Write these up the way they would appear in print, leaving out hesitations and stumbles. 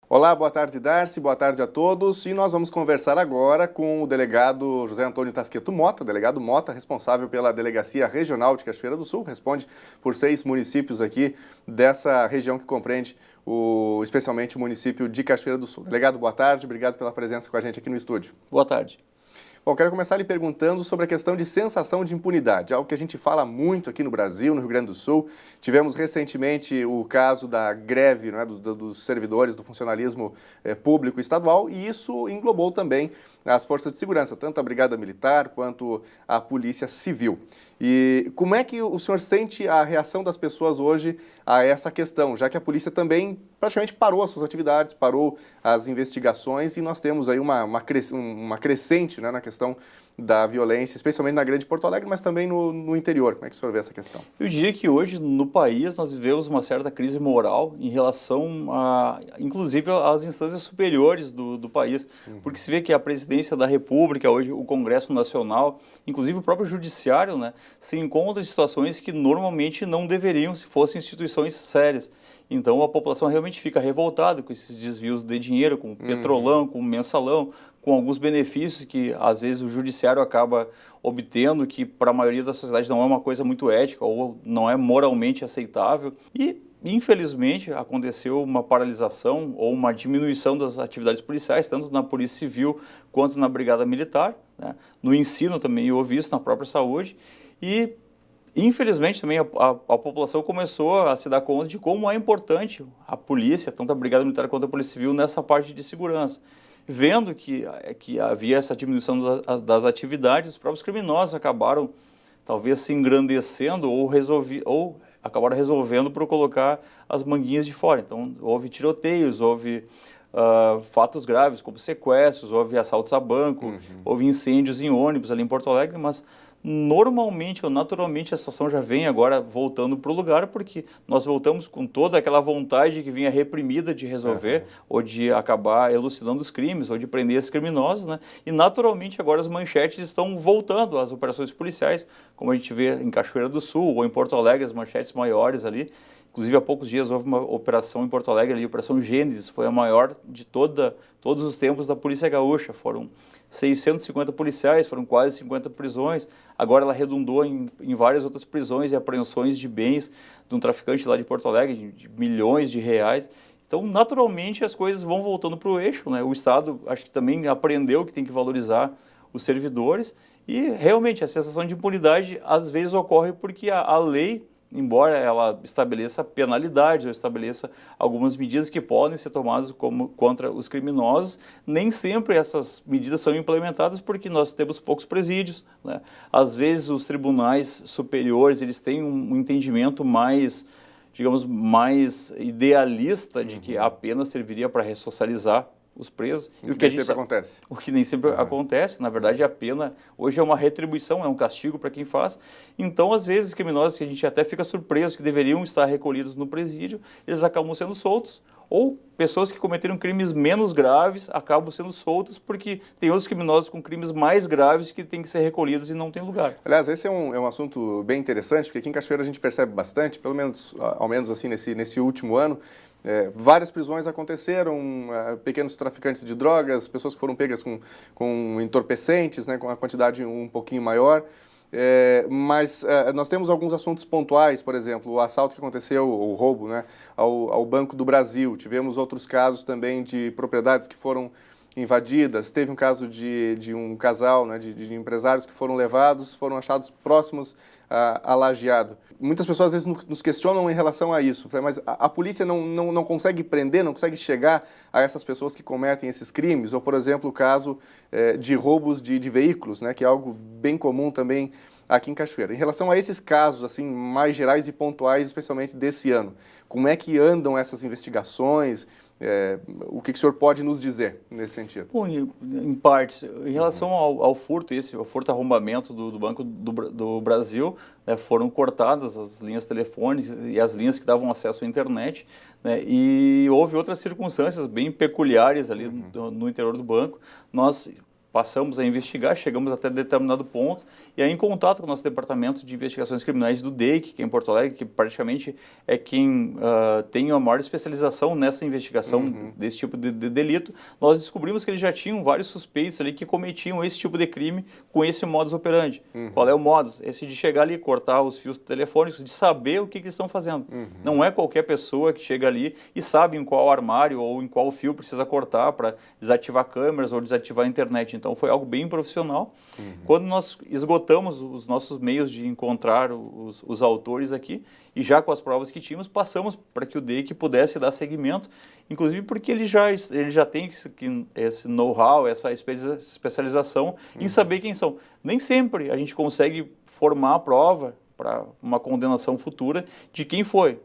Olá, boa tarde, Darcy, boa tarde a todos. E nós vamos conversar agora com o delegado José Antônio Tasqueto Mota, delegado Mota, responsável pela Delegacia Regional de Cachoeira do Sul, responde por 6 municípios aqui dessa região que compreende especialmente o município de Cachoeira do Sul. Delegado, boa tarde, obrigado pela presença com a gente aqui no estúdio. Boa tarde. Bom, quero começar lhe perguntando sobre a questão de sensação de impunidade, algo que a gente fala muito aqui no Brasil, no Rio Grande do Sul. Tivemos recentemente o caso da greve, né, dos servidores do funcionalismo público estadual, e isso englobou também as forças de segurança, tanto a Brigada Militar quanto a Polícia Civil. E como é que o senhor sente a reação das pessoas hoje a essa questão, já que a polícia também praticamente parou as suas atividades, parou as investigações e nós temos aí uma crescente, né, na questão da violência, especialmente na grande Porto Alegre, mas também no interior. Como é que o senhor vê essa questão? Eu diria que hoje no país nós vivemos uma certa crise moral em relação inclusive, às instâncias superiores do país, porque se vê que a presidência da República, hoje o Congresso Nacional, inclusive o próprio Judiciário, né, se encontram em situações que normalmente não deveriam se fossem instituições sérias. Então a população realmente fica revoltada com esses desvios de dinheiro, com o petrolão, com o mensalão, com alguns benefícios que às vezes o judiciário acaba obtendo, que para a maioria da sociedade não é uma coisa muito ética ou não é moralmente aceitável. E infelizmente aconteceu uma paralisação ou uma diminuição das atividades policiais, tanto na Polícia Civil quanto na Brigada Militar, né? No ensino também houve isso, na própria saúde, e infelizmente também a população começou a se dar conta de como é importante a polícia, tanto a Brigada Militar quanto a Polícia Civil, nessa parte de segurança. Vendo que havia essa diminuição das atividades, os próprios criminosos acabaram talvez se engrandecendo ou acabaram resolvendo por colocar as manguinhas de fora. Então houve tiroteios, houve fatos graves como sequestros, houve assaltos a banco, houve incêndios em ônibus ali em Porto Alegre, mas normalmente ou naturalmente a situação já vem agora voltando para o lugar, porque nós voltamos com toda aquela vontade que vinha reprimida de resolver ou de acabar elucidando os crimes ou de prender esses criminosos, né? E naturalmente agora as manchetes estão voltando às operações policiais, como a gente vê em Cachoeira do Sul ou em Porto Alegre, as manchetes maiores ali. Inclusive, há poucos dias houve uma operação em Porto Alegre, ali, a Operação Gênesis, foi a maior de todos os tempos da Polícia Gaúcha. Foram 650 policiais, foram quase 50 prisões. Agora ela redundou em várias outras prisões e apreensões de bens de um traficante lá de Porto Alegre, de milhões de reais. Então, naturalmente, as coisas vão voltando para o eixo, né? O Estado, acho que também aprendeu que tem que valorizar os servidores e, realmente, a sensação de impunidade, às vezes, ocorre porque a lei, embora ela estabeleça penalidades ou estabeleça algumas medidas que podem ser tomadas contra os criminosos, nem sempre essas medidas são implementadas porque nós temos poucos presídios, né? Às vezes os tribunais superiores eles têm um entendimento mais, digamos, mais idealista de que a pena serviria para ressocializar os presos. O que nem sempre acontece. O que nem sempre acontece. Na verdade, a pena hoje é uma retribuição, é um castigo para quem faz. Então, às vezes, criminosos que a gente até fica surpreso que deveriam estar recolhidos no presídio, eles acabam sendo soltos. Ou pessoas que cometeram crimes menos graves acabam sendo soltas porque tem outros criminosos com crimes mais graves que têm que ser recolhidos e não tem lugar. Aliás, esse é um assunto bem interessante, porque aqui em Cachoeira a gente percebe bastante, pelo menos, ao menos assim, nesse último ano, várias prisões aconteceram, pequenos traficantes de drogas, pessoas que foram pegas com entorpecentes, né, com a quantidade um pouquinho maior. Mas nós temos alguns assuntos pontuais, por exemplo, o assalto que aconteceu, o roubo, né, ao Banco do Brasil. Tivemos outros casos também de propriedades que foram invadidas. Teve um caso de um casal, né, de empresários que foram levados, foram achados próximos a Lajeado. Muitas pessoas às vezes nos questionam em relação a isso, mas a polícia não consegue prender, não consegue chegar a essas pessoas que cometem esses crimes, ou por exemplo o caso de roubos de veículos, né, que é algo bem comum também aqui em Cachoeira. Em relação a esses casos assim mais gerais e pontuais, especialmente desse ano, como é que andam essas investigações? O que o senhor pode nos dizer nesse sentido? Bom, em partes, em relação ao furto, o furto arrombamento do Banco do Brasil, né, foram cortadas as linhas telefônicas e as linhas que davam acesso à internet, né, e houve outras circunstâncias bem peculiares ali no interior do banco. Nós passamos a investigar, chegamos até determinado ponto, e aí em contato com o nosso Departamento de Investigações Criminais do DEIC, que é em Porto Alegre, que praticamente é quem tem a maior especialização nessa investigação desse tipo de delito, nós descobrimos que eles já tinham vários suspeitos ali que cometiam esse tipo de crime com esse modus operandi. Qual é o modus? Esse de chegar ali, cortar os fios telefônicos, de saber o que eles estão fazendo. Não é qualquer pessoa que chega ali e sabe em qual armário ou em qual fio precisa cortar para desativar câmeras ou desativar a internet. Então foi algo bem profissional. Quando nós esgotamos os nossos meios de encontrar os autores aqui, e já com as provas que tínhamos, passamos para que o DEIC pudesse dar seguimento, inclusive porque ele já tem esse know-how, essa especialização em saber quem são. Nem sempre a gente consegue formar a prova para uma condenação futura de quem foi.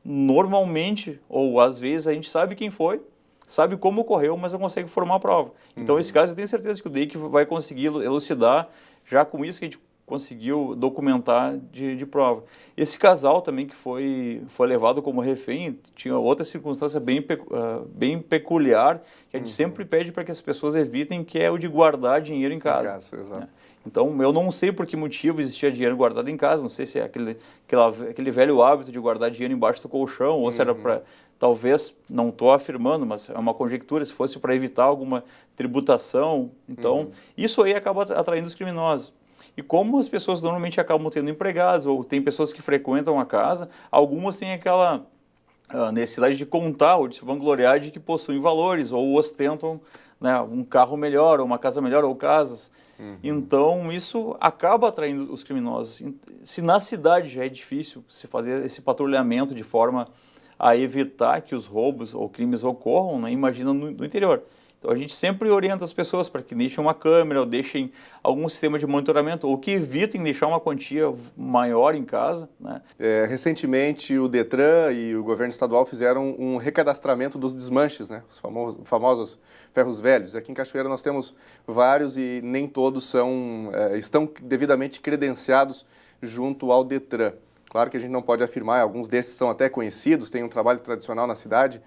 Normalmente, ou às vezes, a gente sabe quem foi, sabe como ocorreu, mas não consegue formar a prova. Então, nesse caso, eu tenho certeza que o DEIC vai conseguir elucidar, já com isso que a gente conseguiu documentar de prova. Esse casal também que foi levado como refém, tinha outra circunstância bem peculiar, que a gente sempre pede para que as pessoas evitem, que é o de guardar dinheiro em casa. Exato. Então, eu não sei por que motivo existia dinheiro guardado em casa, não sei se é aquele velho hábito de guardar dinheiro embaixo do colchão, ou se era para, talvez, não estou afirmando, mas é uma conjectura, se fosse para evitar alguma tributação. Então, isso aí acaba atraindo os criminosos. E como as pessoas normalmente acabam tendo empregados, ou tem pessoas que frequentam a casa, algumas têm aquela necessidade de contar ou de se vangloriar de que possuem valores, ou ostentam, né, um carro melhor, ou uma casa melhor, ou casas. Então, isso acaba atraindo os criminosos. Se na cidade já é difícil se fazer esse patrulhamento de forma a evitar que os roubos ou crimes ocorram, né, imagina no interior. Então, a gente sempre orienta as pessoas para que deixem uma câmera ou deixem algum sistema de monitoramento ou que evitem deixar uma quantia maior em casa, né? Recentemente, o Detran e o governo estadual fizeram um recadastramento dos desmanches, né? Os famosos ferros velhos. Aqui em Cachoeira nós temos vários e nem todos estão devidamente credenciados junto ao Detran. Claro que a gente não pode afirmar, alguns desses são até conhecidos, têm um trabalho tradicional na cidade,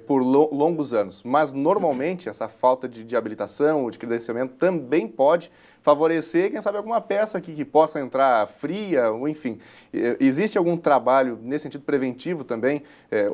por longos anos, mas normalmente essa falta de habilitação ou de credenciamento também pode favorecer, quem sabe, alguma peça aqui que possa entrar fria, ou enfim. Existe algum trabalho nesse sentido preventivo também,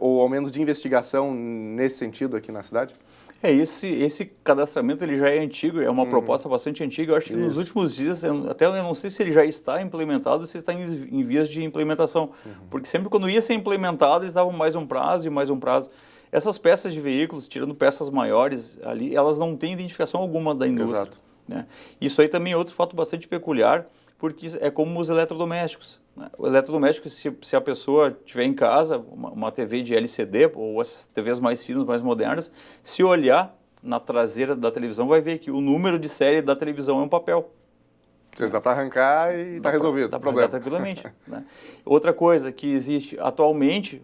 ou ao menos de investigação nesse sentido aqui na cidade? Esse cadastramento ele já é antigo, é uma proposta bastante antiga. Eu acho que nos últimos dias, eu não sei se ele já está implementado ou se ele está em vias de implementação, porque sempre quando ia ser implementado, eles davam mais um prazo e mais um prazo. Essas peças de veículos, tirando peças maiores ali, elas não têm identificação alguma da indústria. Exato. Né? Isso aí também é outro fato bastante peculiar, porque é como os eletrodomésticos. Né? O eletrodoméstico, se a pessoa tiver em casa, uma TV de LCD, ou as TVs mais finas, mais modernas, se olhar na traseira da televisão, vai ver que o número de série da televisão é um papel. Ou seja, dá para arrancar e está resolvido o problema. Dá tranquilamente. Né? Outra coisa que existe atualmente,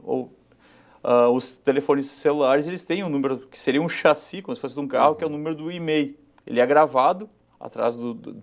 os telefones celulares, eles têm um número que seria um chassi, como se fosse de um carro, que é o número do e-mail. Ele é gravado atrás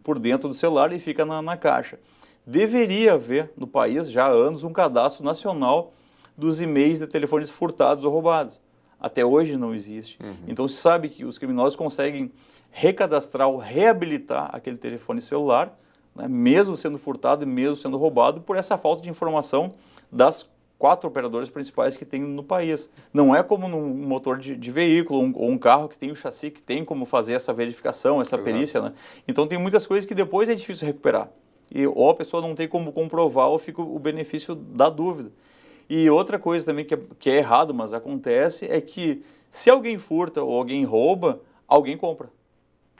por dentro do celular e fica na caixa. Deveria haver no país, já há anos, um cadastro nacional dos e-mails de telefones furtados ou roubados. Até hoje não existe. Então se sabe que os criminosos conseguem recadastrar ou reabilitar aquele telefone celular, né, mesmo sendo furtado e mesmo sendo roubado, por essa falta de informação das 4 operadoras principais que tem no país. Não é como num motor de veículo ou um carro que tem o chassi, que tem como fazer essa verificação, essa perícia, né? Então tem muitas coisas que depois é difícil recuperar. Ou a pessoa não tem como comprovar ou fica o benefício da dúvida. E outra coisa também que é errado, mas acontece, é que se alguém furta ou alguém rouba, alguém compra.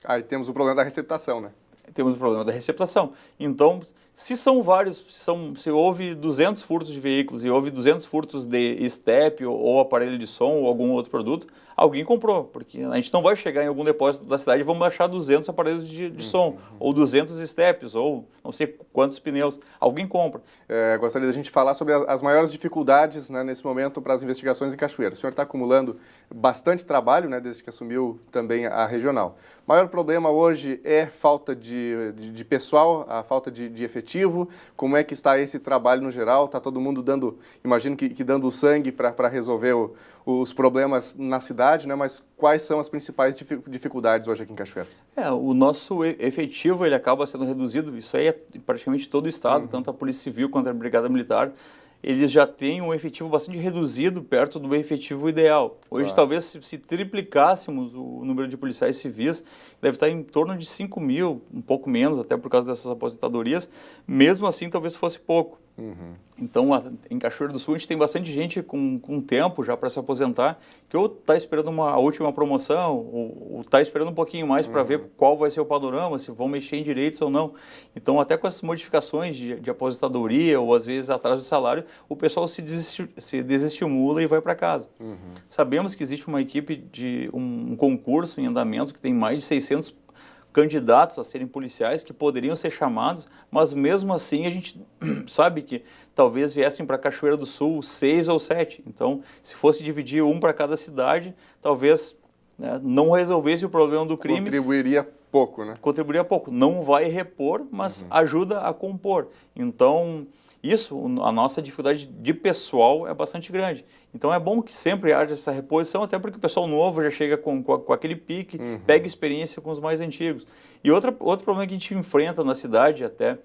Aí temos o problema da receptação, né? Temos o problema da receptação. Então, se são vários, se houve 200 furtos de veículos e houve 200 furtos de step ou aparelho de som ou algum outro produto, alguém comprou, porque a gente não vai chegar em algum depósito da cidade e vamos achar 200 aparelhos de som, ou 200 steps, ou não sei quantos pneus. Alguém compra. Gostaria da gente falar sobre as maiores dificuldades, né, nesse momento para as investigações em Cachoeira. O senhor está acumulando bastante trabalho, né, desde que assumiu também a regional. O maior problema hoje é falta de de pessoal, a falta de efetivo? Como é que está esse trabalho no geral? Está todo mundo dando, imagino que dando o sangue para resolver os problemas na cidade, né? Mas quais são as principais dificuldades hoje aqui em Cachoeira? O nosso efetivo ele acaba sendo reduzido, isso aí é praticamente todo o estado, tanto a Polícia Civil quanto a Brigada Militar, eles já têm um efetivo bastante reduzido perto do efetivo ideal. Hoje, Claro. talvez, se triplicássemos o número de policiais civis, deve estar em torno de 5 mil, um pouco menos, até por causa dessas aposentadorias. Mesmo assim, talvez fosse pouco. Então, em Cachoeira do Sul, a gente tem bastante gente com tempo já para se aposentar, que ou está esperando a última promoção, ou está esperando um pouquinho mais para ver qual vai ser o panorama, se vão mexer em direitos ou não. Então, até com essas modificações de aposentadoria, ou às vezes atraso de salário, o pessoal se desestimula e vai para casa. Sabemos que existe uma equipe de um concurso em andamento que tem mais de 600 candidatos a serem policiais que poderiam ser chamados, mas mesmo assim a gente sabe que talvez viessem para Cachoeira do Sul 6 ou 7. Então, se fosse dividir um para cada cidade, talvez não resolvesse o problema do crime. Contribuiria pouco, né? Contribuiria pouco. Não vai repor, mas ajuda a compor. Então, a nossa dificuldade de pessoal é bastante grande. Então é bom que sempre haja essa reposição, até porque o pessoal novo já chega com aquele pique, pega experiência com os mais antigos. E outro problema que a gente enfrenta na cidade até,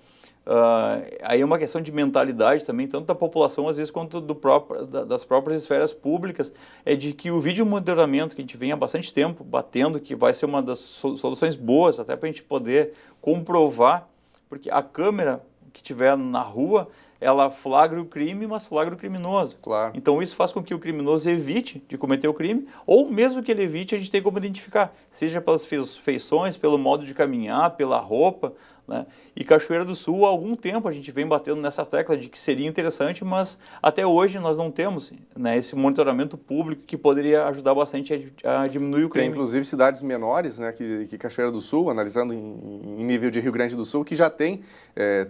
aí é uma questão de mentalidade também, tanto da população às vezes quanto das próprias esferas públicas, é de que o vídeo monitoramento que a gente vem há bastante tempo batendo, que vai ser uma das soluções boas até para a gente poder comprovar, porque a câmera que tiver na rua, ela flagra o crime, mas flagra o criminoso. Claro. Então isso faz com que o criminoso evite de cometer o crime, ou mesmo que ele evite, a gente tem como identificar, seja pelas feições, pelo modo de caminhar, pela roupa, né? E Cachoeira do Sul, há algum tempo a gente vem batendo nessa tecla de que seria interessante, mas até hoje nós não temos, né, esse monitoramento público que poderia ajudar bastante a diminuir o crime. Tem inclusive cidades menores, né, que Cachoeira do Sul, analisando em nível de Rio Grande do Sul, que já tem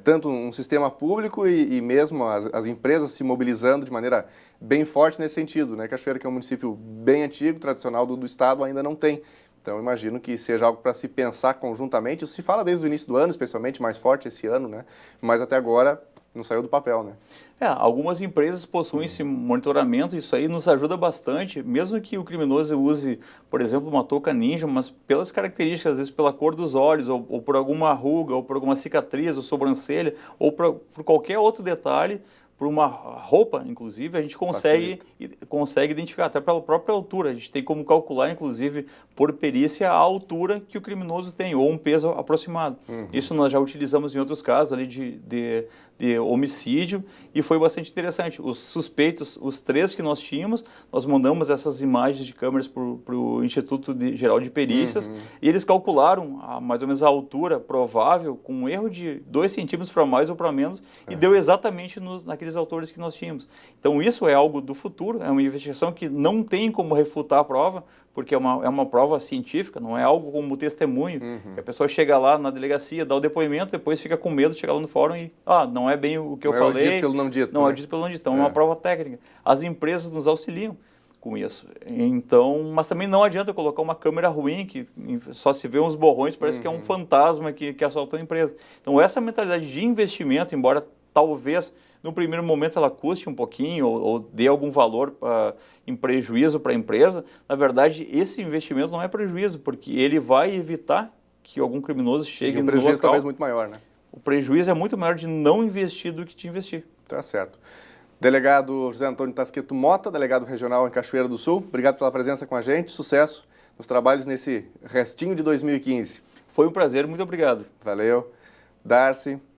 tanto um sistema público e mesmo as empresas se mobilizando de maneira bem forte nesse sentido, né? Cachoeira, que é um município bem antigo, tradicional do estado, ainda não tem. Então, imagino que seja algo para se pensar conjuntamente. Isso se fala desde o início do ano, especialmente mais forte esse ano, né? Mas até agora não saiu do papel, né? Algumas empresas possuem esse monitoramento, isso aí nos ajuda bastante, mesmo que o criminoso use, por exemplo, uma touca ninja, mas pelas características, às vezes pela cor dos olhos, ou por alguma ruga, ou por alguma cicatriz, ou sobrancelha, ou por qualquer outro detalhe, por uma roupa, inclusive, a gente consegue identificar, até pela própria altura. A gente tem como calcular, inclusive, por perícia, a altura que o criminoso tem, ou um peso aproximado. Isso nós já utilizamos em outros casos ali de homicídio, e foi bastante interessante. Os suspeitos, os 3 que nós tínhamos, nós mandamos essas imagens de câmeras para o Instituto Geral de Perícias, e eles calcularam mais ou menos a altura provável, com um erro de 2 centímetros para mais ou para menos, e deu exatamente naqueles autores que nós tínhamos. Então isso é algo do futuro, é uma investigação que não tem como refutar a prova, porque é uma prova científica, não é algo como testemunho, que a pessoa chega lá na delegacia, dá o depoimento, depois fica com medo de chegar lá no fórum e, não é bem o que eu falei. Não é o dito pelo não dito. Não é o dito pelo não dito, então é uma prova técnica. As empresas nos auxiliam com isso. Então, mas também não adianta colocar uma câmera ruim, que só se vê uns borrões, parece que é um fantasma que assaltou a empresa. Então essa mentalidade de investimento, embora talvez no primeiro momento ela custe um pouquinho ou dê algum valor em prejuízo para a empresa, na verdade esse investimento não é prejuízo, porque ele vai evitar que algum criminoso chegue no local. O prejuízo talvez muito maior, né? O prejuízo é muito maior de não investir do que de investir. Tá certo. Delegado José Antônio Tasqueto Mota, delegado regional em Cachoeira do Sul, obrigado pela presença com a gente, sucesso nos trabalhos nesse restinho de 2015. Foi um prazer, muito obrigado. Valeu. Darcy.